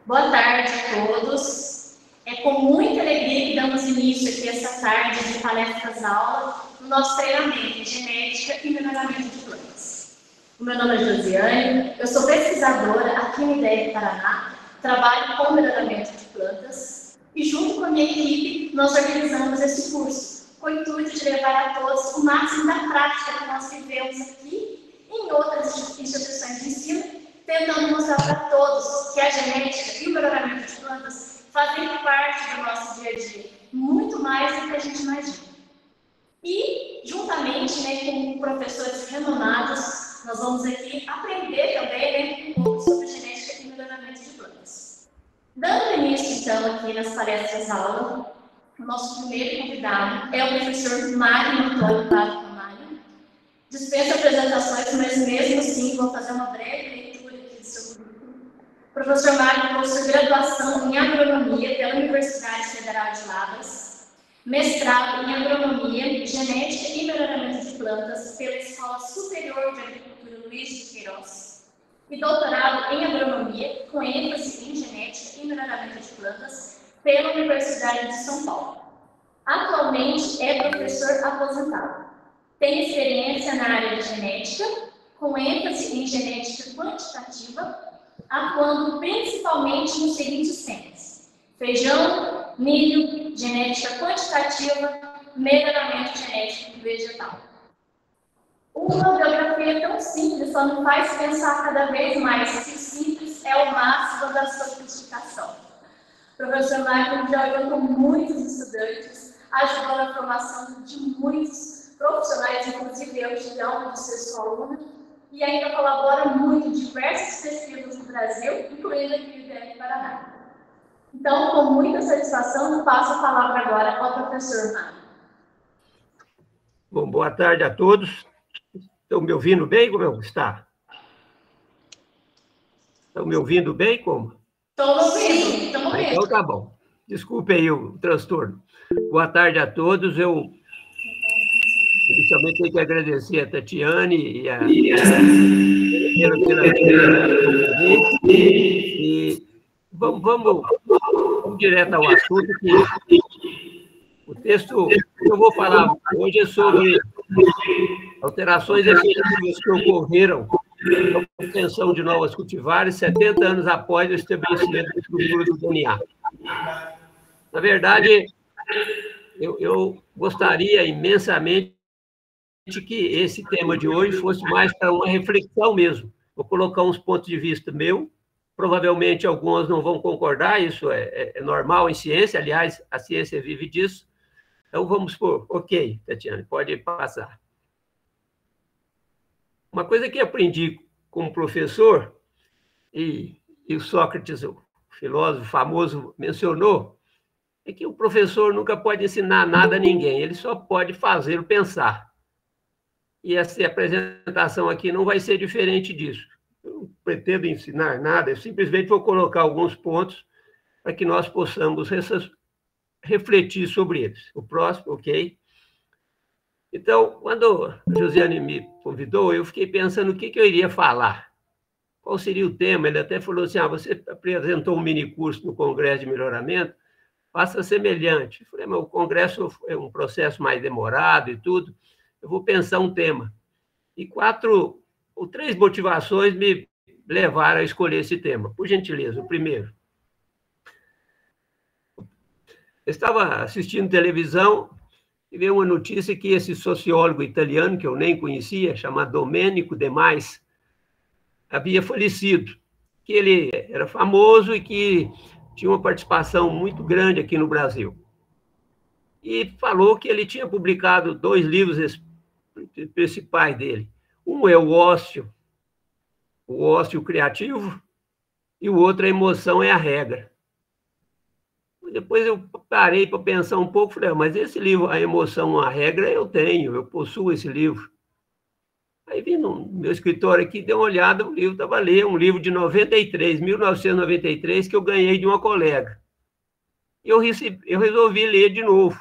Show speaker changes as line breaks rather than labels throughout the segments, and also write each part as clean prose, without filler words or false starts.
Boa tarde a todos. É com muita alegria que damos início aqui essa tarde de palestras-aula no nosso treinamento em genética e melhoramento de plantas. O meu nome é Josiane, eu sou pesquisadora aqui no IDEC Paraná, trabalho com melhoramento de plantas e junto com a minha equipe nós organizamos esse curso com o intuito de levar a todos o máximo da prática que nós vivemos aqui e em outras instituições de ensino, tentando mostrar para todos que a genética e o melhoramento de plantas fazem parte do nosso dia a dia, muito mais do que a gente imagina. E, juntamente com professores renomados, nós vamos aqui aprender também um pouco sobre genética e melhoramento de plantas. Dando início, então, aqui nas palestras-aula, o nosso primeiro convidado é o professor Mário Antônio Prado Camargo. Dispenso apresentações, mas mesmo assim vou fazer uma breve leitura aqui do seu currículo. O professor Mário possui graduação em agronomia pela Universidade Federal de Lavras, mestrado em agronomia, genética e melhoramento de plantas pela Escola Superior de Agricultura Luiz de Queiroz e doutorado em agronomia com ênfase em genética e melhoramento de plantas pela Universidade de São Paulo. Atualmente é professor aposentado. Tem experiência na área de genética, com ênfase em genética quantitativa, atuando principalmente nos seguintes temas: feijão, milho, genética quantitativa, melhoramento genético vegetal. Uma biografia tão simples só nos faz pensar cada vez mais que o simples é o máximo da sofisticação. O professor Mário já orientou muitos estudantes, ajudou na formação de muitos profissionais, inclusive eu tive algo de ser sua aluna, e ainda colabora muito em diversas pesquisas no Brasil, incluindo aqui no IDEC Paraná. Então, com muita satisfação, passo a palavra agora ao professor Mário.
Bom, boa tarde a todos. Estão me ouvindo bem? Como está? Estão me ouvindo bem? Como?
Estamos ouvindo, estamos ouvindo.
Então tá bom. Desculpe aí o transtorno. Boa tarde a todos. Eu inicialmente tenho que agradecer a Tatiane e a e vamos direto ao assunto. O texto que eu vou falar hoje é sobre alterações efetivas que ocorreram na obtenção de novas cultivares 70 anos após o estabelecimento da estrutura do DNA. Na verdade, eu gostaria imensamente que esse tema de hoje fosse mais para uma reflexão mesmo. Vou colocar uns pontos de vista meu, provavelmente alguns não vão concordar, isso é normal em ciência, aliás, a ciência vive disso. Então, vamos por... Ok, Tatiana, pode passar. Uma coisa que aprendi como professor, e o Sócrates, o filósofo famoso, mencionou, é que o professor nunca pode ensinar nada a ninguém, ele só pode fazê-lo pensar. E essa apresentação aqui não vai ser diferente disso. Eu não pretendo ensinar nada, eu simplesmente vou colocar alguns pontos para que nós possamos refletir sobre eles. O próximo, ok? Então, quando a Josiane me convidou, eu fiquei pensando o que eu iria falar. Qual seria o tema? Ele até falou assim, você apresentou um minicurso no Congresso de Melhoramento, faça semelhante. Eu falei, mas o Congresso é um processo mais demorado e tudo, eu vou pensar um tema. E 4 ou 3 motivações me levaram a escolher esse tema. Por gentileza, o primeiro. Eu estava assistindo televisão e veio uma notícia que esse sociólogo italiano, que eu nem conhecia, chamado Domenico De Mais, havia falecido, que ele era famoso e que tinha uma participação muito grande aqui no Brasil. E falou que ele tinha publicado 2 livros principais dele. Um é o ócio criativo, e o outro, a emoção é a regra. Depois eu parei para pensar um pouco, falei, mas esse livro, A Emoção, a Regra, eu tenho, eu possuo esse livro. Aí vim no meu escritório aqui, dei uma olhada, o livro estava ali, um livro de 1993, que eu ganhei de uma colega. E eu resolvi ler de novo.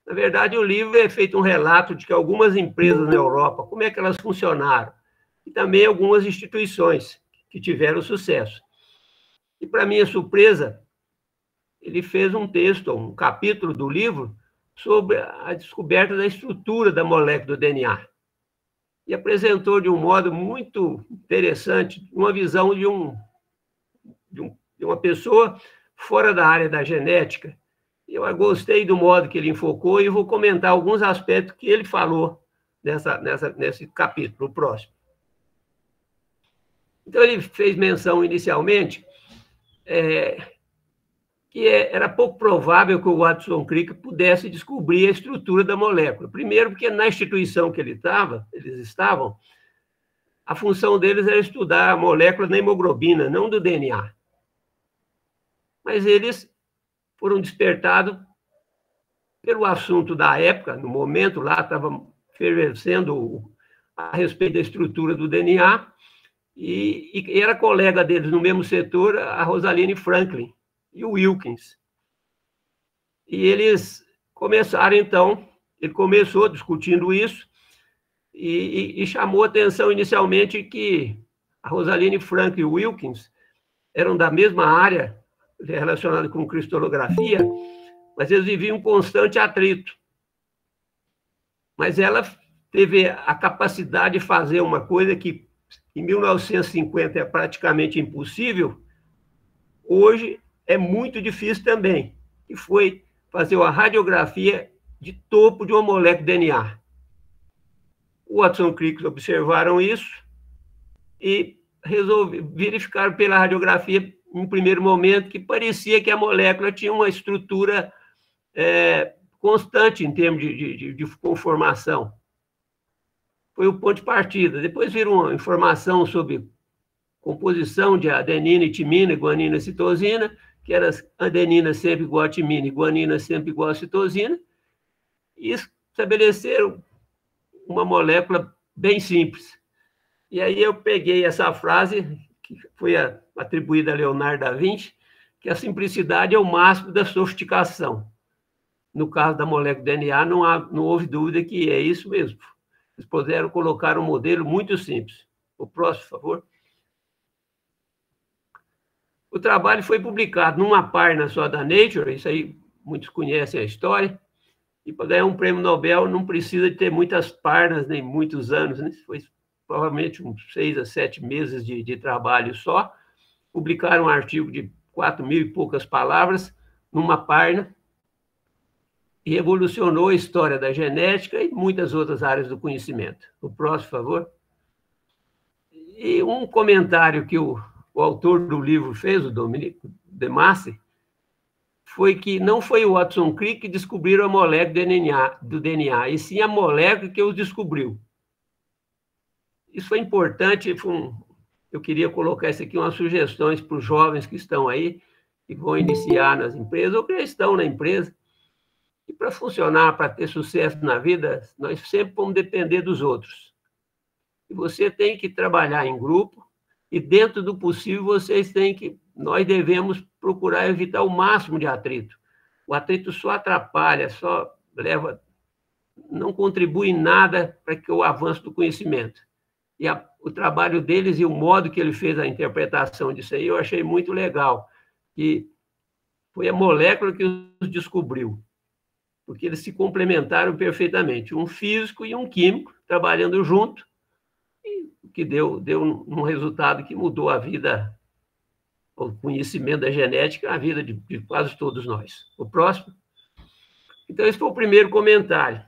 Na verdade, o livro é feito um relato de que algumas empresas na Europa, como é que elas funcionaram? e também algumas instituições que tiveram sucesso. E, para minha surpresa, ele fez um texto, um capítulo do livro, sobre a descoberta da estrutura da molécula do DNA. E apresentou de um modo muito interessante uma visão de uma pessoa fora da área da genética. Eu gostei do modo que ele enfocou e vou comentar alguns aspectos que ele falou nesse capítulo próximo. Então, ele fez menção inicialmente que era pouco provável que o Watson Crick pudesse descobrir a estrutura da molécula. Primeiro, porque na instituição que eles estavam, a função deles era estudar a molécula da hemoglobina, não do DNA. Mas eles foram despertados pelo assunto da época, no momento lá estava fervescendo a respeito da estrutura do DNA, e era colega deles no mesmo setor, a Rosalind Franklin e o Wilkins. E eles começaram, então, ele começou discutindo isso e chamou a atenção inicialmente que a Rosalind Franklin e o Wilkins eram da mesma área relacionada com cristalografia, mas eles viviam um constante atrito. Mas ela teve a capacidade de fazer uma coisa que em 1950 é praticamente impossível, hoje é muito difícil também, que foi fazer uma radiografia de topo de uma molécula de DNA. O Watson Crick observaram isso e verificaram pela radiografia, em primeiro momento, que parecia que a molécula tinha uma estrutura constante em termos de conformação. Foi o ponto de partida. Depois viram uma informação sobre composição de adenina e timina, guanina e citosina, que era adenina sempre igual a timina e guanina sempre igual a citosina, e estabeleceram uma molécula bem simples. E aí eu peguei essa frase, que foi atribuída a Leonardo da Vinci, que a simplicidade é o máximo da sofisticação. No caso da molécula DNA, não houve dúvida que é isso mesmo. Eles puderam colocar um modelo muito simples. O próximo, por favor. O trabalho foi publicado numa página só da Nature, isso aí muitos conhecem a história, e para ganhar um prêmio Nobel não precisa de ter muitas páginas, nem muitos anos, né? Foi provavelmente uns 6 a 7 meses de trabalho só. Publicaram um artigo de 4.000 e poucas palavras numa página, e revolucionou a história da genética e muitas outras áreas do conhecimento. O próximo, por favor. E um comentário que o autor do livro fez, o Dominique de Massey, foi que não foi o Watson Crick que descobriu a molécula do DNA, e sim a molécula que os descobriu. Isso foi importante, eu queria colocar isso aqui, umas sugestões para os jovens que estão aí, que vão iniciar nas empresas, ou que já estão na empresa. E para funcionar, para ter sucesso na vida, nós sempre vamos depender dos outros. E você tem que trabalhar em grupo, e dentro do possível, nós devemos procurar evitar o máximo de atrito. O atrito só atrapalha, só não contribui em nada para que o avanço do conhecimento. E o trabalho deles e o modo que ele fez a interpretação disso aí, eu achei muito legal. E foi a molécula que os descobriu, porque eles se complementaram perfeitamente, um físico e um químico trabalhando junto, e o que deu um resultado que mudou a vida, o conhecimento da genética, a vida de quase todos nós. O próximo. Então, esse foi o primeiro comentário.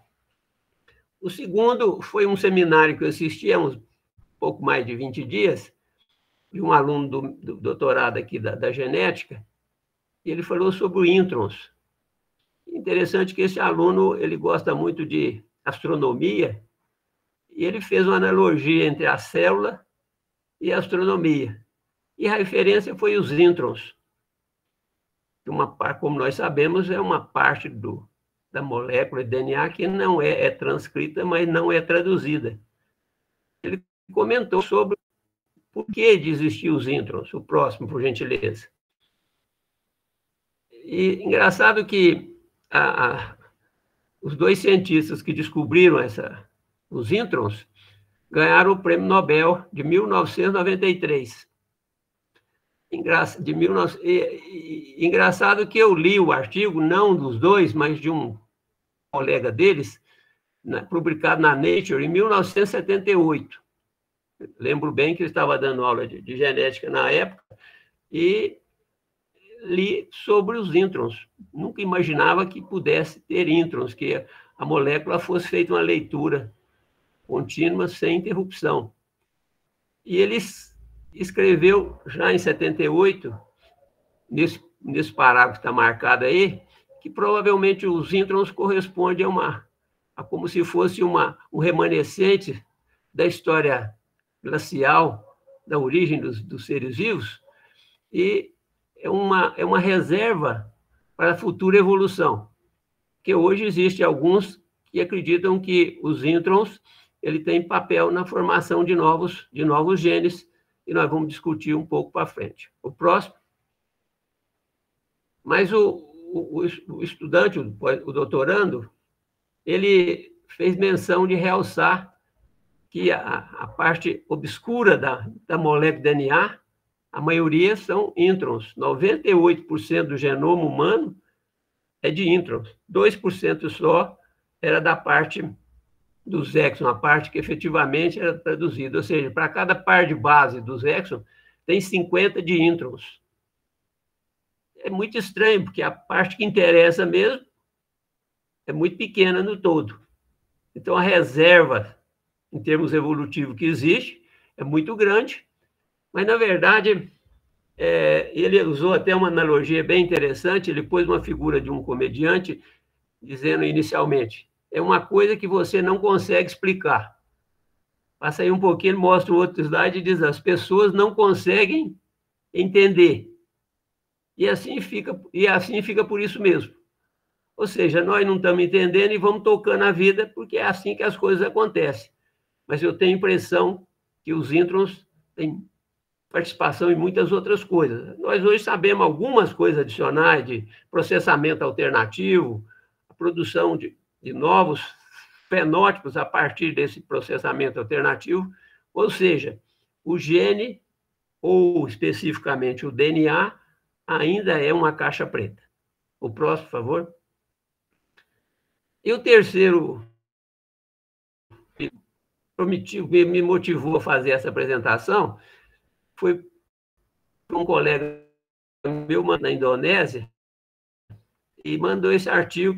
O segundo foi um seminário que eu assisti há uns pouco mais de 20 dias, de um aluno do doutorado aqui da genética, e ele falou sobre o introns. Interessante que esse aluno ele gosta muito de astronomia, e ele fez uma analogia entre a célula e a astronomia. E a referência foi os introns. Como nós sabemos, é uma parte da molécula de DNA que não é transcrita, mas não é traduzida. Ele comentou sobre por que de existir os introns. O próximo, por gentileza. E engraçado que os dois cientistas que descobriram os introns ganharam o Prêmio Nobel de 1993. Engraçado que eu li o artigo, não dos dois, mas de um colega deles, publicado na Nature em 1978. Lembro bem que eu estava dando aula de genética na época e li sobre os introns. Nunca imaginava que pudesse ter introns, que a molécula fosse feita uma leitura contínua, sem interrupção. E ele escreveu, já em 78, nesse parágrafo que está marcado aí, que provavelmente os introns correspondem a como se fosse um remanescente da história glacial, da origem dos seres vivos, e é uma reserva para a futura evolução. Porque hoje existem alguns que acreditam que os introns ele tem papel na formação de novos genes, e nós vamos discutir um pouco para frente. O próximo. Mas o estudante, o doutorando, ele fez menção de realçar que a parte obscura da molécula DNA, a maioria são introns. 98% do genoma humano é de introns. 2% só era da parte dos exons, a parte que efetivamente era traduzida. Ou seja, para cada par de base dos exons, tem 50 de introns. É muito estranho, porque a parte que interessa mesmo é muito pequena no todo. Então, a reserva, em termos evolutivos, que existe, é muito grande, mas, na verdade, ele usou até uma analogia bem interessante, ele pôs uma figura de um comediante, dizendo inicialmente, é uma coisa que você não consegue explicar. Passa aí um pouquinho, ele mostra o outro slide e diz, as pessoas não conseguem entender. E assim fica por isso mesmo. Ou seja, nós não estamos entendendo e vamos tocando a vida, porque é assim que as coisas acontecem. Mas eu tenho a impressão que os introns têm participação em muitas outras coisas. Nós hoje sabemos algumas coisas adicionais de processamento alternativo, a produção de novos fenótipos a partir desse processamento alternativo, ou seja, o gene, ou especificamente o DNA, ainda é uma caixa preta. O próximo, por favor. E o terceiro me motivou a fazer essa apresentação foi um colega meu na Indonésia e mandou esse artigo.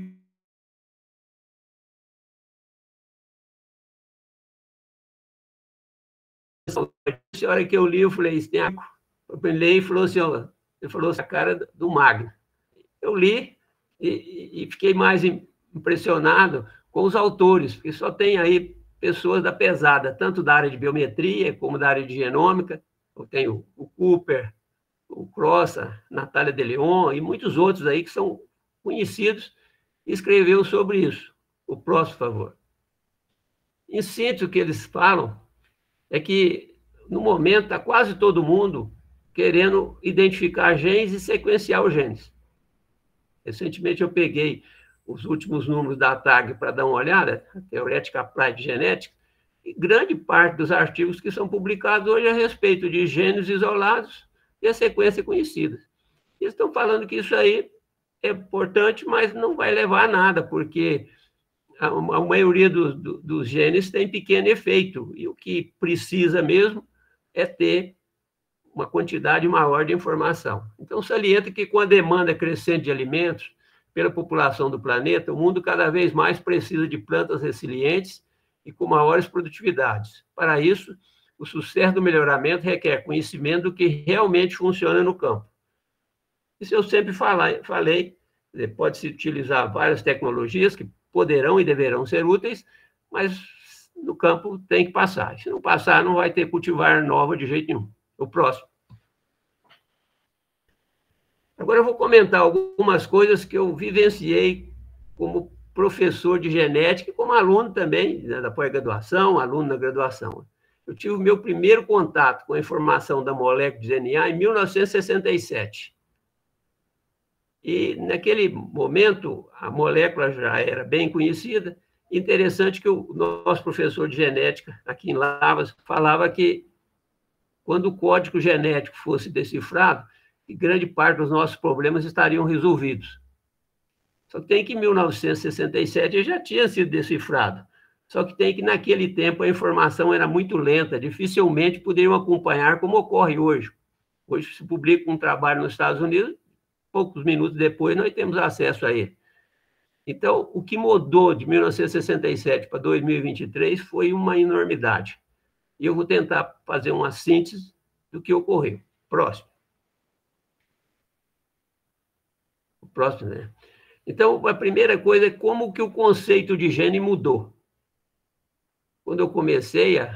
A hora que eu li, eu falei, isso tem água. Eu li e falou assim, ó, ele falou essa cara do Magno. Eu li e fiquei mais impressionado com os autores, porque só tem aí pessoas da pesada, tanto da área de biometria como da área de genômica. Eu tenho o Cooper, o Crossa, Natália de Leon e muitos outros aí que são conhecidos e escreveu sobre isso. O próximo, por favor. Em síntese, o que eles falam é que, no momento, está quase todo mundo querendo identificar genes e sequenciar os genes. Recentemente, eu peguei os últimos números da TAG para dar uma olhada, a Theoretical Applied Genetics, e grande parte dos artigos que são publicados hoje a respeito de genes isolados e a sequência conhecida. Eles estão falando que isso aí é importante, mas não vai levar a nada, porque a maioria dos genes tem pequeno efeito, e o que precisa mesmo é ter uma quantidade maior de informação. Então, salienta que com a demanda crescente de alimentos pela população do planeta, o mundo cada vez mais precisa de plantas resilientes e com maiores produtividades. Para isso, o sucesso do melhoramento requer conhecimento do que realmente funciona no campo. Isso eu sempre falei, pode-se utilizar várias tecnologias que poderão e deverão ser úteis, mas no campo tem que passar. Se não passar, não vai ter cultivar nova de jeito nenhum. O próximo. Agora eu vou comentar algumas coisas que eu vivenciei como professor de genética e como aluno também, né, da pós-graduação, aluno da graduação. Eu tive o meu primeiro contato com a informação da molécula de DNA em 1967. E, naquele momento, a molécula já era bem conhecida Interessante que o nosso professor de genética, aqui em Lavras, falava que quando o código genético fosse decifrado, grande parte dos nossos problemas estariam resolvidos. Só que tem que em 1967 ele já tinha sido decifrado. Só que tem que naquele tempo a informação era muito lenta, dificilmente poderiam acompanhar como ocorre hoje. Hoje se publica um trabalho nos Estados Unidos, poucos minutos depois nós temos acesso a ele. Então, o que mudou de 1967 para 2023 foi uma enormidade. E eu vou tentar fazer uma síntese do que ocorreu. Próximo. O próximo, né? Então, a primeira coisa é como que o conceito de gene mudou. Quando eu comecei a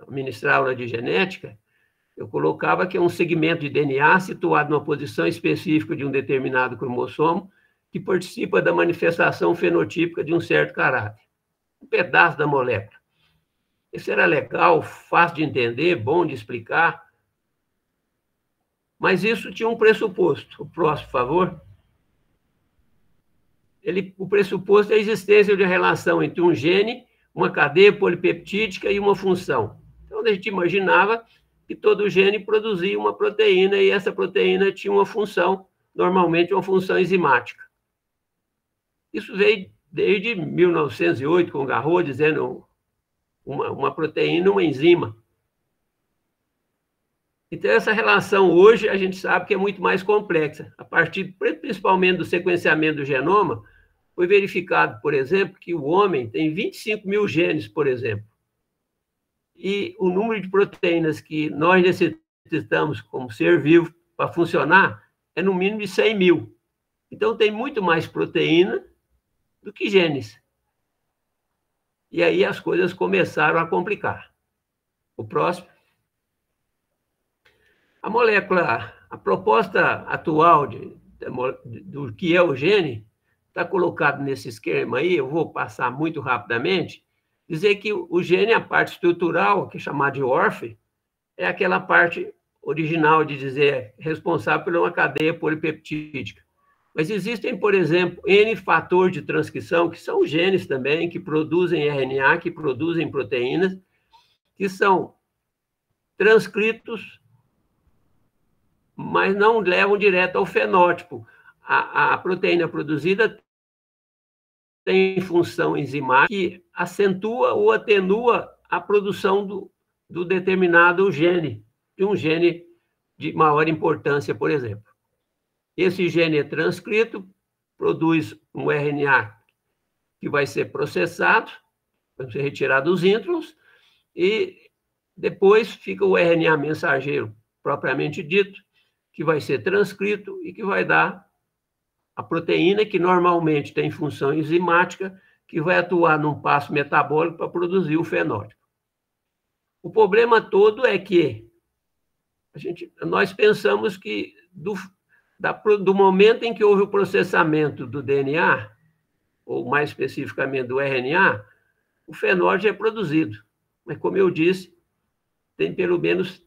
ministrar aula de genética, eu colocava que é um segmento de DNA situado numa posição específica de um determinado cromossomo que participa da manifestação fenotípica de um certo caráter. Um pedaço da molécula. Isso era legal, fácil de entender, bom de explicar. Mas isso tinha um pressuposto. O próximo, por favor. O pressuposto é a existência de uma relação entre um gene, uma cadeia polipeptídica e uma função. Então, a gente imaginava que todo gene produzia uma proteína e essa proteína tinha uma função, normalmente uma função enzimática. Isso veio desde 1908, com Garrod, dizendo uma proteína, uma enzima. Então, essa relação hoje a gente sabe que é muito mais complexa. A partir, principalmente, do sequenciamento do genoma, foi verificado, por exemplo, que o homem tem 25 mil genes, por exemplo. E o número de proteínas que nós necessitamos como ser vivo para funcionar é no mínimo de 100 mil. Então, tem muito mais proteína do que genes. E aí as coisas começaram a complicar. O próximo. A molécula, a proposta atual do que é o gene, está colocado nesse esquema aí, eu vou passar muito rapidamente, dizer que o gene, a parte estrutural, que é chamada de ORF, é aquela parte original de dizer responsável por uma cadeia polipeptídica. Mas existem, por exemplo, N fatores de transcrição, que são genes também, que produzem RNA, que produzem proteínas, que são transcritos, mas não levam direto ao fenótipo. A proteína produzida tem função enzimática que acentua ou atenua a produção do determinado gene, de um gene de maior importância, por exemplo. Esse gene é transcrito, produz um RNA que vai ser processado, vai ser retirado dos introns, e depois fica o RNA mensageiro, propriamente dito, que vai ser transcrito e que vai dar a proteína, que normalmente tem função enzimática, que vai atuar num passo metabólico para produzir o fenótipo. O problema todo é que nós pensamos que do momento em que houve o processamento do DNA, ou mais especificamente do RNA, o fenótipo é produzido. Mas, como eu disse, tem pelo menos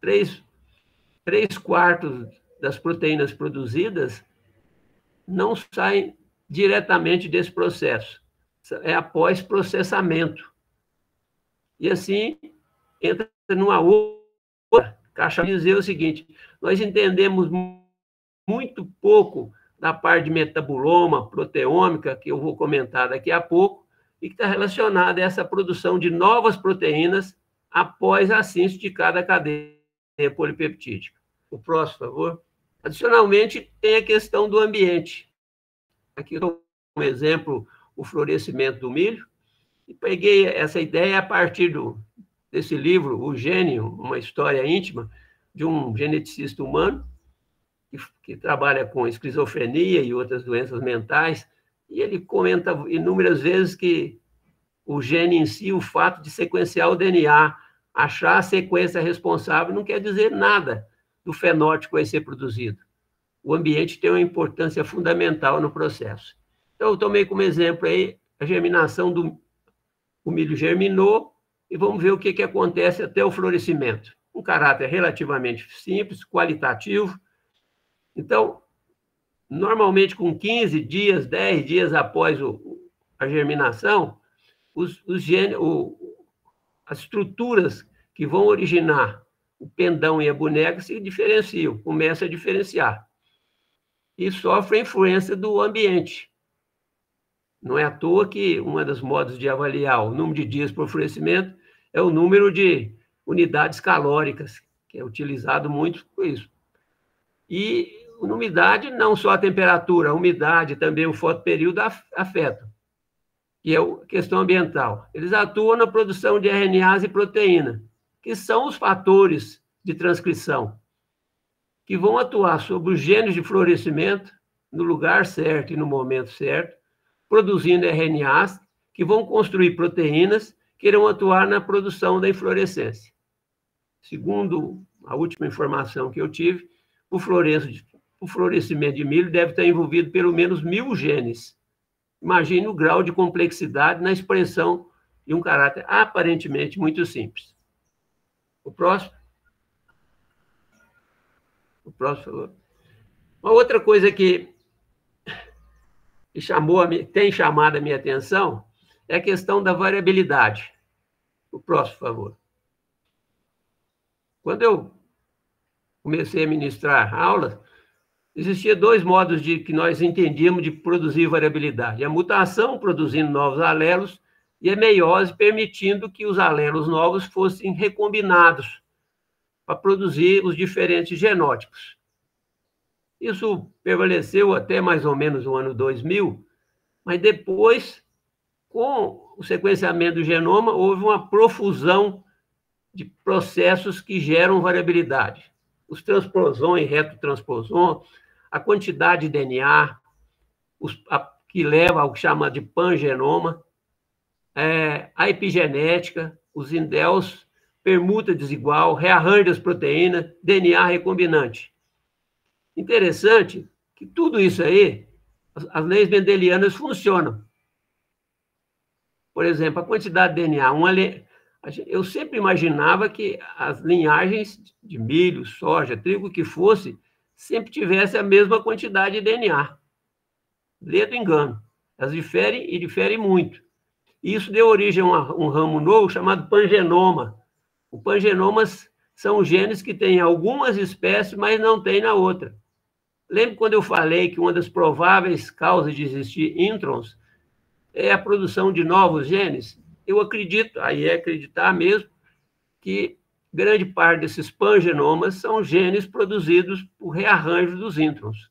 3/4 das proteínas produzidas não saem diretamente desse processo. É após processamento. E assim, entra numa outra caixa de dizer o seguinte: nós entendemos muito pouco da parte de metaboloma, proteômica, que eu vou comentar daqui a pouco, e que está relacionada a essa produção de novas proteínas após a síntese de cada cadeia polipeptídica. O próximo, por favor. Adicionalmente, tem a questão do ambiente. Aqui eu dou um exemplo, o florescimento do milho, e peguei essa ideia a partir desse livro, O Gênio, uma história íntima, de um geneticista humano, que trabalha com esquizofrenia e outras doenças mentais, e ele comenta inúmeras vezes que o gene em si, o fato de sequenciar o DNA, achar a sequência responsável, não quer dizer nada do fenótipo que vai ser produzido. O ambiente tem uma importância fundamental no processo. Então, eu tomei como exemplo aí a germinação o milho germinou, e vamos ver o que acontece até o florescimento. Um caráter relativamente simples, qualitativo. Então, normalmente com 15 dias, 10 dias após a germinação, as estruturas que vão originar o pendão e a boneca se diferenciam, começam a diferenciar. E sofre a influência do ambiente. Não é à toa que uma das modos de avaliar o número de dias por florescimento é o número de unidades calóricas, que é utilizado muito por isso. E a umidade, não só a temperatura, a umidade, também o fotoperíodo afetam, que é a questão ambiental. Eles atuam na produção de RNAs e proteína, que são os fatores de transcrição, que vão atuar sobre os genes de florescimento no lugar certo e no momento certo, produzindo RNAs que vão construir proteínas que irão atuar na produção da inflorescência. Segundo a última informação que eu tive, o florescimento de milho deve estar envolvido pelo menos 1000 genes. Imagine o grau de complexidade na expressão de um caráter aparentemente muito simples. O próximo. Uma outra coisa que tem chamado a minha atenção é a questão da variabilidade. O próximo, por favor. Quando eu comecei a ministrar aulas, existia 2 modos que nós entendíamos de produzir variabilidade. A mutação, produzindo novos alelos, e a meiose, permitindo que os alelos novos fossem recombinados para produzir os diferentes genótipos. Isso prevaleceu até mais ou menos o ano 2000, mas depois, com o sequenciamento do genoma, houve uma profusão de processos que geram variabilidade. Os transposões, retotransposons, a quantidade de DNA, que leva ao que chama de pangenoma, a epigenética, os indels, permuta desigual, rearranjo das proteínas, DNA recombinante. Interessante que tudo isso aí, as leis mendelianas funcionam. Por exemplo, a quantidade de DNA. Eu sempre imaginava que as linhagens de milho, soja, trigo, que fosse, sempre tivesse a mesma quantidade de DNA. Ledo engano. Elas diferem e diferem muito. Isso deu origem a um ramo novo chamado pangenoma. Os pangenomas são genes que têm algumas espécies, mas não tem na outra. Lembra quando eu falei que uma das prováveis causas de existir introns é a produção de novos genes? Eu acredito, aí é acreditar mesmo, que grande parte desses pangenomas são genes produzidos por rearranjo dos introns.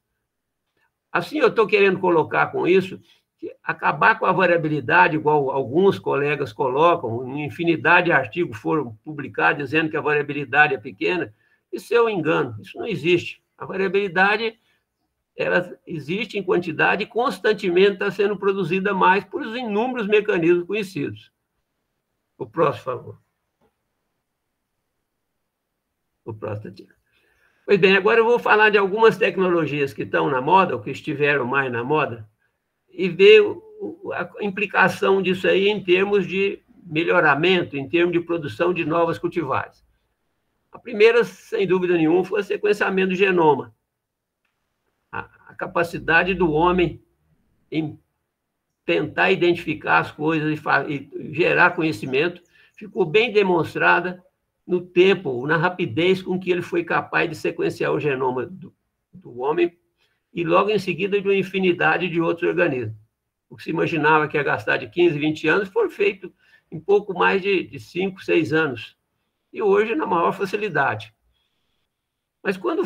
Assim, eu estou querendo colocar com isso que acabar com a variabilidade, igual alguns colegas colocam, uma infinidade de artigos foram publicados dizendo que a variabilidade é pequena, isso é um engano, isso não existe. A variabilidade, ela existe em quantidade e constantemente está sendo produzida mais por inúmeros mecanismos conhecidos. O próximo, por favor. O próximo, Tatiana. Pois bem, agora eu vou falar de algumas tecnologias que estão na moda, ou que estiveram mais na moda, e ver a implicação disso aí em termos de melhoramento, em termos de produção de novas cultivares. A primeira, sem dúvida nenhuma, foi o sequenciamento do genoma. A capacidade do homem em tentar identificar as coisas e gerar conhecimento ficou bem demonstrada no tempo, na rapidez com que ele foi capaz de sequenciar o genoma do homem e logo em seguida de uma infinidade de outros organismos. O que se imaginava que ia gastar de 15, 20 anos foi feito em pouco mais de 5, 6 anos. E hoje, na maior facilidade. Mas quando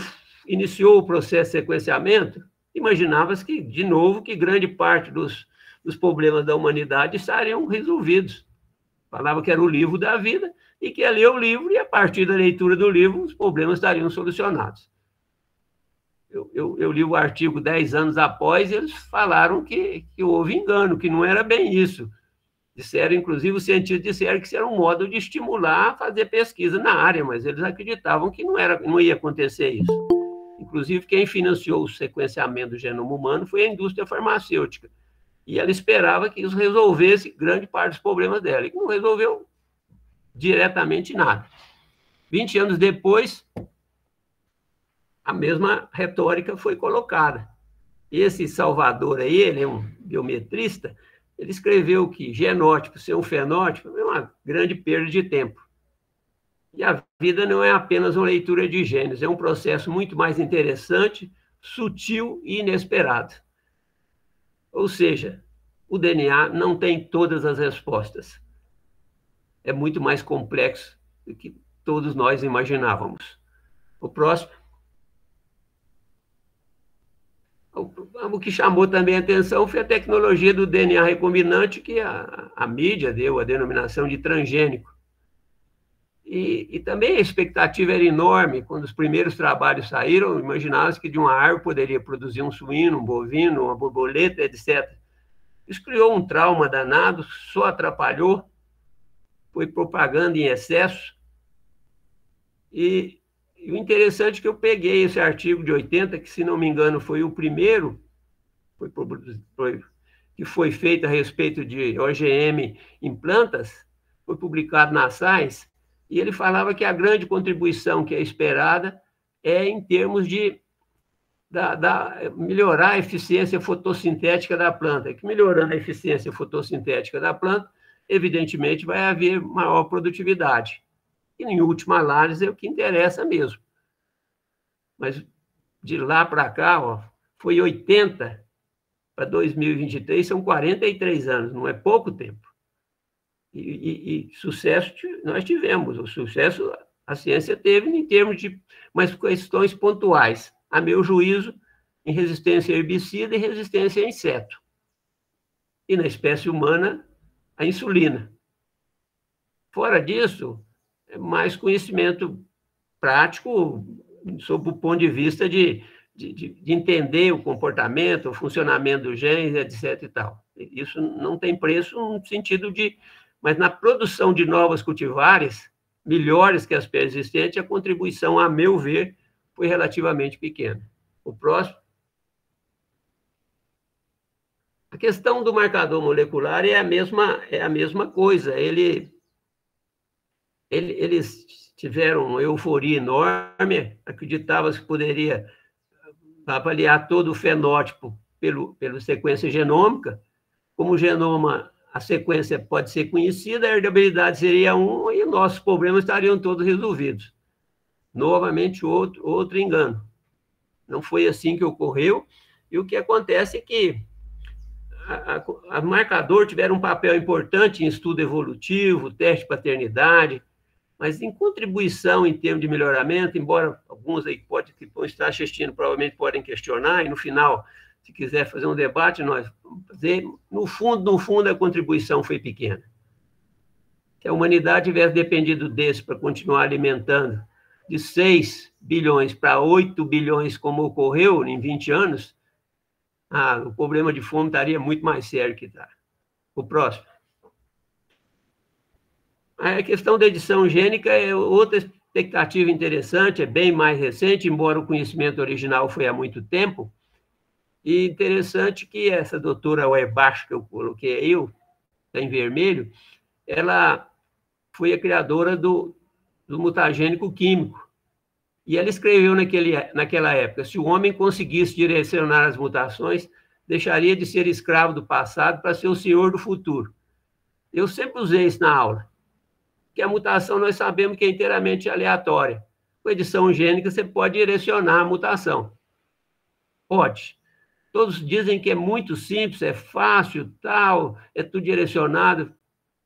iniciou o processo de sequenciamento, imaginava-se que, de novo, que grande parte dos problemas da humanidade estariam resolvidos. Falava que era o livro da vida e que ia ler o livro e, a partir da leitura do livro, os problemas estariam solucionados. Eu li o artigo 10 anos após e eles falaram que houve engano, que não era bem isso. Disseram, inclusive, os cientistas disseram que isso era um modo de estimular a fazer pesquisa na área, mas eles acreditavam que não ia acontecer isso. Inclusive, quem financiou o sequenciamento do genoma humano foi a indústria farmacêutica. E ela esperava que isso resolvesse grande parte dos problemas dela, e que não resolveu diretamente nada. 20 anos depois, a mesma retórica foi colocada. Esse Salvador aí, ele é um biometrista, ele escreveu que genótipo ser um fenótipo é uma grande perda de tempo. E a vida não é apenas uma leitura de genes, é um processo muito mais interessante, sutil e inesperado. Ou seja, o DNA não tem todas as respostas. É muito mais complexo do que todos nós imaginávamos. O próximo. O que chamou também a atenção foi a tecnologia do DNA recombinante, que a mídia deu a denominação de transgênico. E também a expectativa era enorme. Quando os primeiros trabalhos saíram, imaginava-se que de uma árvore poderia produzir um suíno, um bovino, uma borboleta, etc. Isso criou um trauma danado, só atrapalhou, foi propaganda em excesso. E o interessante é que eu peguei esse artigo de 80, que, se não me engano, foi o primeiro que foi feito a respeito de OGM em plantas, foi publicado na Science, e ele falava que a grande contribuição que é esperada é em termos de melhorar a eficiência fotossintética da planta. Que melhorando a eficiência fotossintética da planta, evidentemente, vai haver maior produtividade. E, em última análise, é o que interessa mesmo. Mas, de lá para cá, foi 80 para 2023, são 43 anos, não é pouco tempo. E sucesso nós tivemos, o sucesso a ciência teve em termos de umas questões pontuais, a meu juízo, em resistência a herbicida e resistência a inseto. E na espécie humana, a insulina. Fora disso, é mais conhecimento prático sob o ponto de vista de entender o comportamento, o funcionamento dos genes, etc. e tal. Isso não tem preço no sentido de... Mas na produção de novas cultivares, melhores que as persistentes, a contribuição, a meu ver, foi relativamente pequena. O próximo. A questão do marcador molecular é a mesma coisa. Eles tiveram uma euforia enorme, acreditavam-se que poderia avaliar todo o fenótipo pela sequência genômica. Como o genoma, a sequência pode ser conhecida, a herdabilidade seria 1 e nossos problemas estariam todos resolvidos. Novamente, outro engano. Não foi assim que ocorreu, e o que acontece é que a marcador tiveram um papel importante em estudo evolutivo, teste de paternidade, mas em contribuição em termos de melhoramento, embora alguns aí que vão estar assistindo provavelmente podem questionar, e no final, se quiser fazer um debate, nós vamos fazer. No fundo, a contribuição foi pequena. Se a humanidade tivesse dependido desse para continuar alimentando de 6 bilhões para 8 bilhões, como ocorreu em 20 anos, o problema de fome estaria muito mais sério que está. O próximo. A questão da edição gênica é outra expectativa interessante, é bem mais recente, embora o conhecimento original foi há muito tempo. E interessante que essa doutora Uerbach, que eu coloquei aí, está em vermelho, ela foi a criadora do mutagênico químico. E ela escreveu naquela época: se o homem conseguisse direcionar as mutações, deixaria de ser escravo do passado para ser o senhor do futuro. Eu sempre usei isso na aula, que a mutação nós sabemos que é inteiramente aleatória. Com edição gênica, você pode direcionar a mutação. Pode. Todos dizem que é muito simples, é fácil, tal, é tudo direcionado,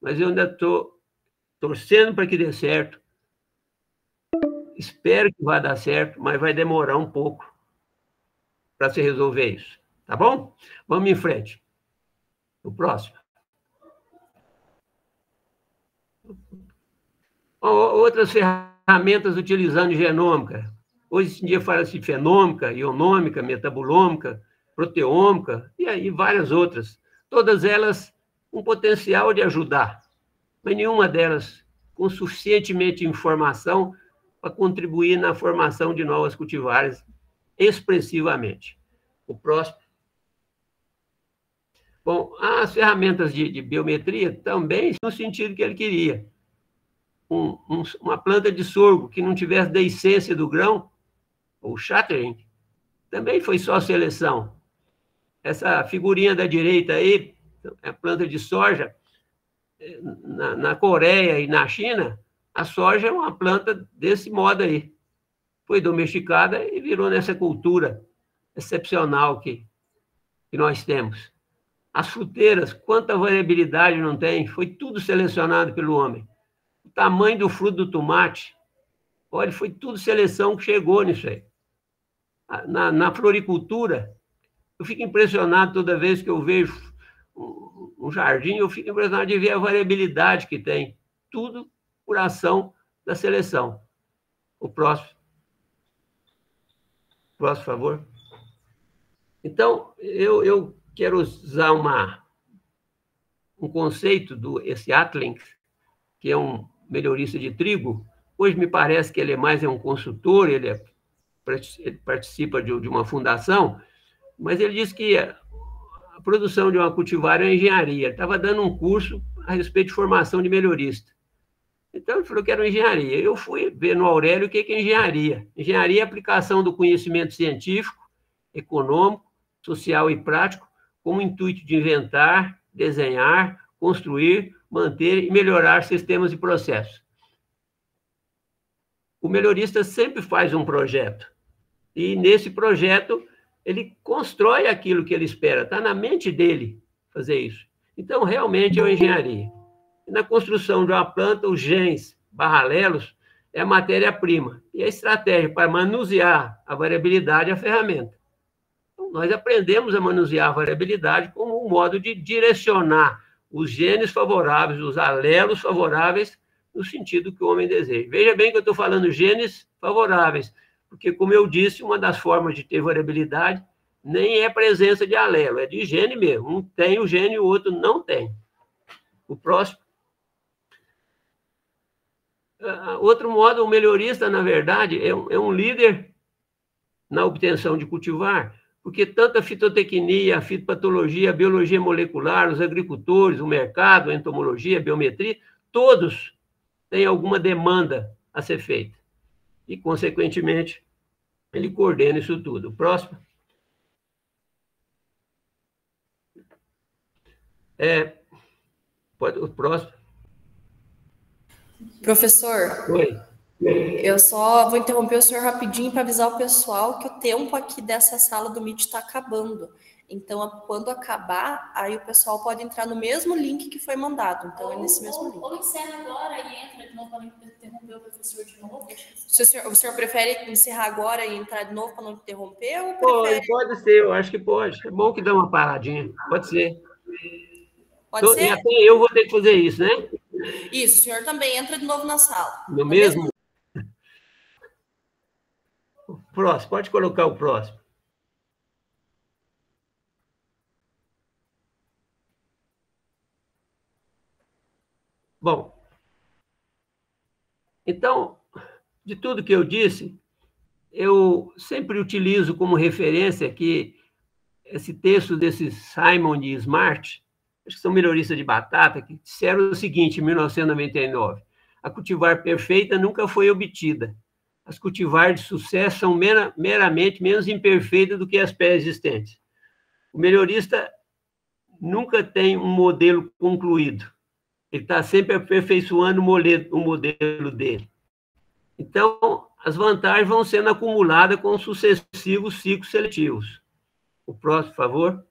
mas eu ainda estou torcendo para que dê certo. Espero que vá dar certo, mas vai demorar um pouco para se resolver isso. Tá bom? Vamos em frente. O próximo. Outras ferramentas utilizando genômica. Hoje em dia fala-se de fenômica, ionômica, metabolômica, proteômica, e aí várias outras. Todas elas com potencial de ajudar, mas nenhuma delas com suficientemente informação para contribuir na formação de novas cultivares expressivamente. O próximo. Bom, as ferramentas de biometria também no sentido que ele queria. Uma planta de sorgo que não tivesse deiscência do grão, ou shattering, também foi só seleção. Essa figurinha da direita aí Então, a planta de soja, na Coreia e na China, a soja é uma planta desse modo aí. Foi domesticada e virou nessa cultura excepcional que nós temos. As fruteiras, quanta variabilidade não tem, foi tudo selecionado pelo homem. O tamanho do fruto do tomate, olha, foi tudo seleção que chegou nisso aí. Na floricultura, eu fico impressionado toda vez que eu vejo um jardim, eu fico impressionado de ver a variabilidade que tem. Tudo por ação da seleção. O próximo. Próximo, por favor. Então, eu quero usar um conceito esse Atlink, que é um melhorista de trigo. Hoje me parece que ele é mais um consultor, ele participa de uma fundação, mas ele disse que a produção de uma cultivar é uma engenharia. Ele estava dando um curso a respeito de formação de melhorista. Então, ele falou que era uma engenharia. Eu fui ver no Aurélio o que é engenharia. Engenharia é a aplicação do conhecimento científico, econômico, social e prático, com o intuito de inventar, desenhar, construir, manter e melhorar sistemas e processos. O melhorista sempre faz um projeto. E, nesse projeto, ele constrói aquilo que ele espera. Está na mente dele fazer isso. Então, realmente, é uma engenharia. Na construção de uma planta, os genes paralelos é a matéria-prima. E a estratégia para manusear a variabilidade é a ferramenta. Então, nós aprendemos a manusear a variabilidade como um modo de direcionar os genes favoráveis, os alelos favoráveis, no sentido que o homem deseja. Veja bem que eu estou falando genes favoráveis, porque, como eu disse, uma das formas de ter variabilidade nem é presença de alelo, é de gene mesmo. Um tem o gene e o outro não tem. O próximo. Outro modo, o melhorista, na verdade, é um líder na obtenção de cultivar, porque tanto a fitotecnia, a fitopatologia, a biologia molecular, os agricultores, o mercado, a entomologia, a biometria, todos têm alguma demanda a ser feita. E, consequentemente, ele coordena isso tudo. O próximo. O próximo.
Professor,
Oi.
Eu só vou interromper o senhor rapidinho para avisar o pessoal que o tempo aqui dessa sala do Meet está acabando. Então, quando acabar, aí o pessoal pode entrar no mesmo link que foi mandado. Então, é nesse mesmo link.
Ou encerra agora e entra de novo para não interromper o professor de novo.
O senhor prefere encerrar agora e entrar de novo para não interromper? Ou prefere...
Pode ser, eu acho que pode. É bom que dá uma paradinha. Pode ser.
Pode ser?
E até eu vou ter que fazer isso, né?
Isso, o senhor também entra de novo na sala.
No mesmo? Próximo, pode colocar o próximo. Bom, então, de tudo que eu disse, eu sempre utilizo como referência aqui esse texto desses Simon e Smart, acho que são melhoristas de batata, que disseram o seguinte, em 1999, a cultivar perfeita nunca foi obtida. As cultivar de sucesso são meramente menos imperfeitas do que as pré-existentes. O melhorista nunca tem um modelo concluído. Ele está sempre aperfeiçoando o modelo dele. Então, as vantagens vão sendo acumuladas com sucessivos ciclos seletivos. O próximo, por favor.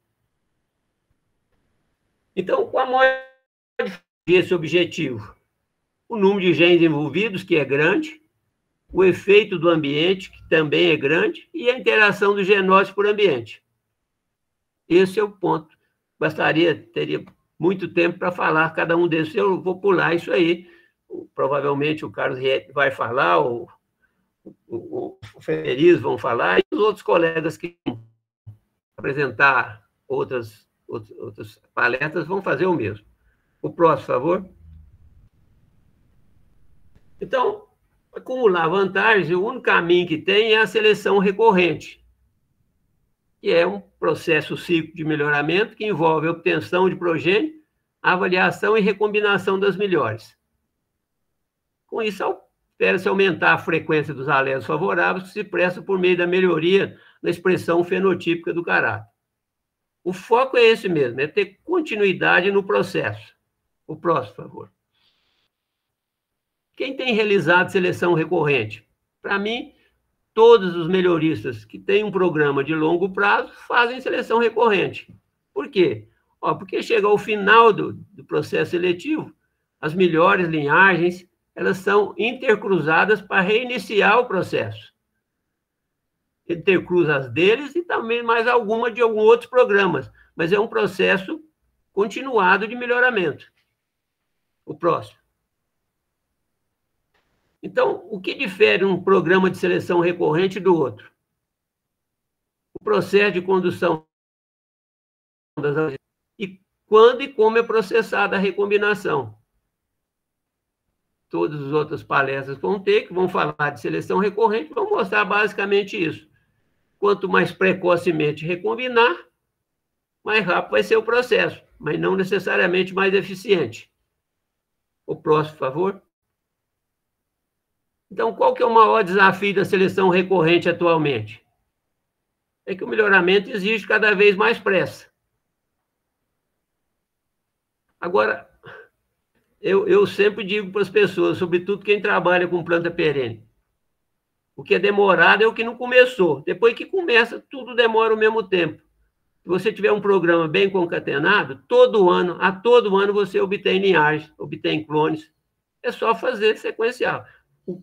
Então, qual a maior esse objetivo? O número de genes envolvidos, que é grande, o efeito do ambiente, que também é grande, e a interação do genótipo por ambiente. Esse é o ponto. Teria muito tempo para falar cada um desses. Eu vou pular isso aí. Provavelmente o Carlos Riet vai falar, o Feliz vão falar, e os outros colegas que vão apresentar outras palestras vão fazer o mesmo. O próximo, por favor. Então, acumular vantagens, o único caminho que tem é a seleção recorrente, que é um processo ciclo de melhoramento que envolve a obtenção de progênio, avaliação e recombinação das melhores. Com isso, espera-se aumentar a frequência dos alelos favoráveis que se expressa por meio da melhoria na expressão fenotípica do caráter. O foco é esse mesmo, é ter continuidade no processo. O próximo, por favor. Quem tem realizado seleção recorrente? Para mim, todos os melhoristas que têm um programa de longo prazo fazem seleção recorrente. Por quê? Porque chega ao final do processo seletivo, as melhores linhagens, elas são intercruzadas para reiniciar o processo. Intercruza as deles e também mais alguma de alguns outros programas, mas é um processo continuado de melhoramento. O próximo. Então, o que difere um programa de seleção recorrente do outro? O processo de condução das e quando e como é processada a recombinação. Todas as outras palestras que vão falar de seleção recorrente, vão mostrar basicamente isso. Quanto mais precocemente recombinar, mais rápido vai ser o processo, mas não necessariamente mais eficiente. O próximo, por favor. Então, qual que é o maior desafio da seleção recorrente atualmente? É que o melhoramento exige cada vez mais pressa. Agora, eu sempre digo para as pessoas, sobretudo quem trabalha com planta perene, o que é demorado é o que não começou. Depois que começa, tudo demora o mesmo tempo. Se você tiver um programa bem concatenado, a todo ano você obtém linhagens, obtém clones. É só fazer sequencial.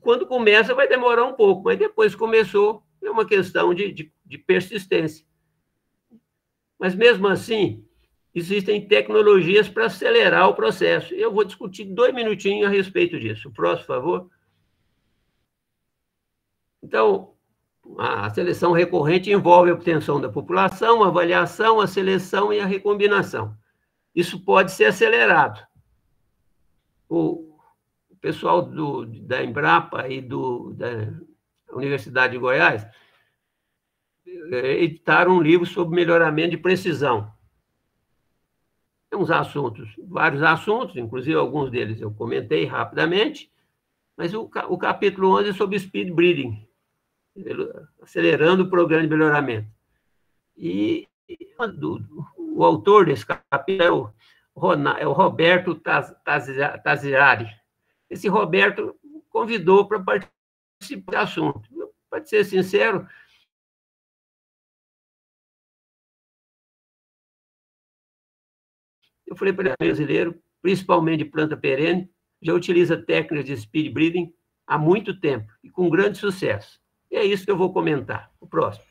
Quando começa, vai demorar um pouco, mas depois começou, é uma questão de persistência. Mas, mesmo assim, existem tecnologias para acelerar o processo. Eu vou discutir 2 minutinhos a respeito disso. O próximo, por favor. Então, a seleção recorrente envolve a obtenção da população, a avaliação, a seleção e a recombinação. Isso pode ser acelerado. O pessoal da Embrapa e da Universidade de Goiás editaram um livro sobre melhoramento de precisão. Tem vários assuntos, inclusive alguns deles eu comentei rapidamente, mas o capítulo 11 é sobre speed breeding, acelerando o programa de melhoramento. E o autor desse capítulo é o Roberto Taziari. Esse Roberto convidou para participar do assunto. Para ser sincero, eu falei para ele, brasileiro, principalmente de planta perene, já utiliza técnicas de speed breeding há muito tempo e com grande sucesso. E é isso que eu vou comentar. O próximo.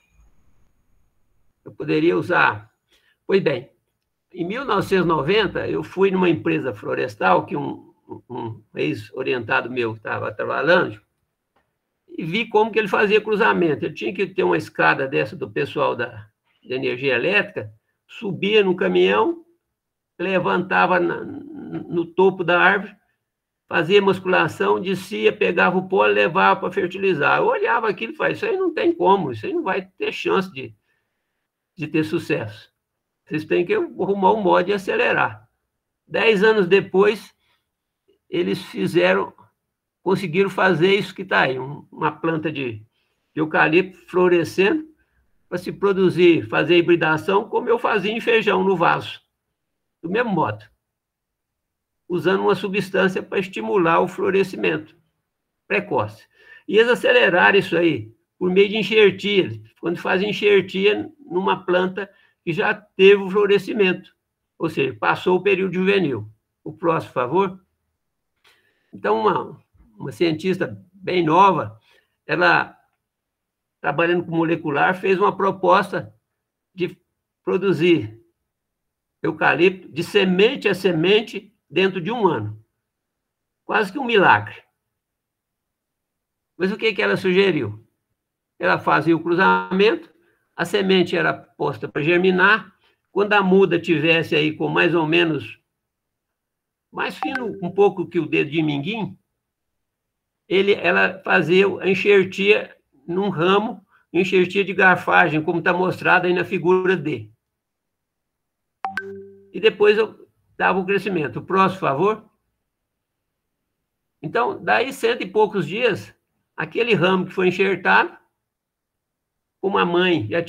Eu poderia usar... Pois bem, em 1990, eu fui numa empresa florestal que um ex-orientado meu estava trabalhando e vi como que ele fazia cruzamento. Ele tinha que ter uma escada dessa do pessoal da energia elétrica, subia no caminhão, levantava no topo da árvore, fazia musculação, descia, pegava o pó e levava para fertilizar. Eu olhava aquilo e falei, isso aí não tem como, isso aí não vai ter chance de ter sucesso. Vocês têm que arrumar um modo de acelerar. 10 anos depois, eles conseguiram fazer isso que está aí, uma planta de eucalipto florescendo para se produzir, fazer hibridação, como eu fazia em feijão no vaso. Do mesmo modo, usando uma substância para estimular o florescimento precoce. E eles aceleraram isso aí por meio de enxertia, quando fazem enxertia numa planta que já teve o florescimento, ou seja, passou o período juvenil. O próximo, por favor. Então, uma cientista bem nova, ela, trabalhando com molecular, fez uma proposta de produzir eucalipto de semente a semente dentro de 1 ano. Quase que um milagre. Mas o que ela sugeriu? Ela fazia o cruzamento, a semente era posta para germinar, quando a muda tivesse aí com mais ou menos, mais fino um pouco que o dedo de minguim, ela fazia a enxertia num ramo, enxertia de garfagem, como está mostrado aí na figura D. E depois eu dava o crescimento. O próximo, por favor. Então, daí 100 e poucos dias, aquele ramo que foi enxertado, uma mãe já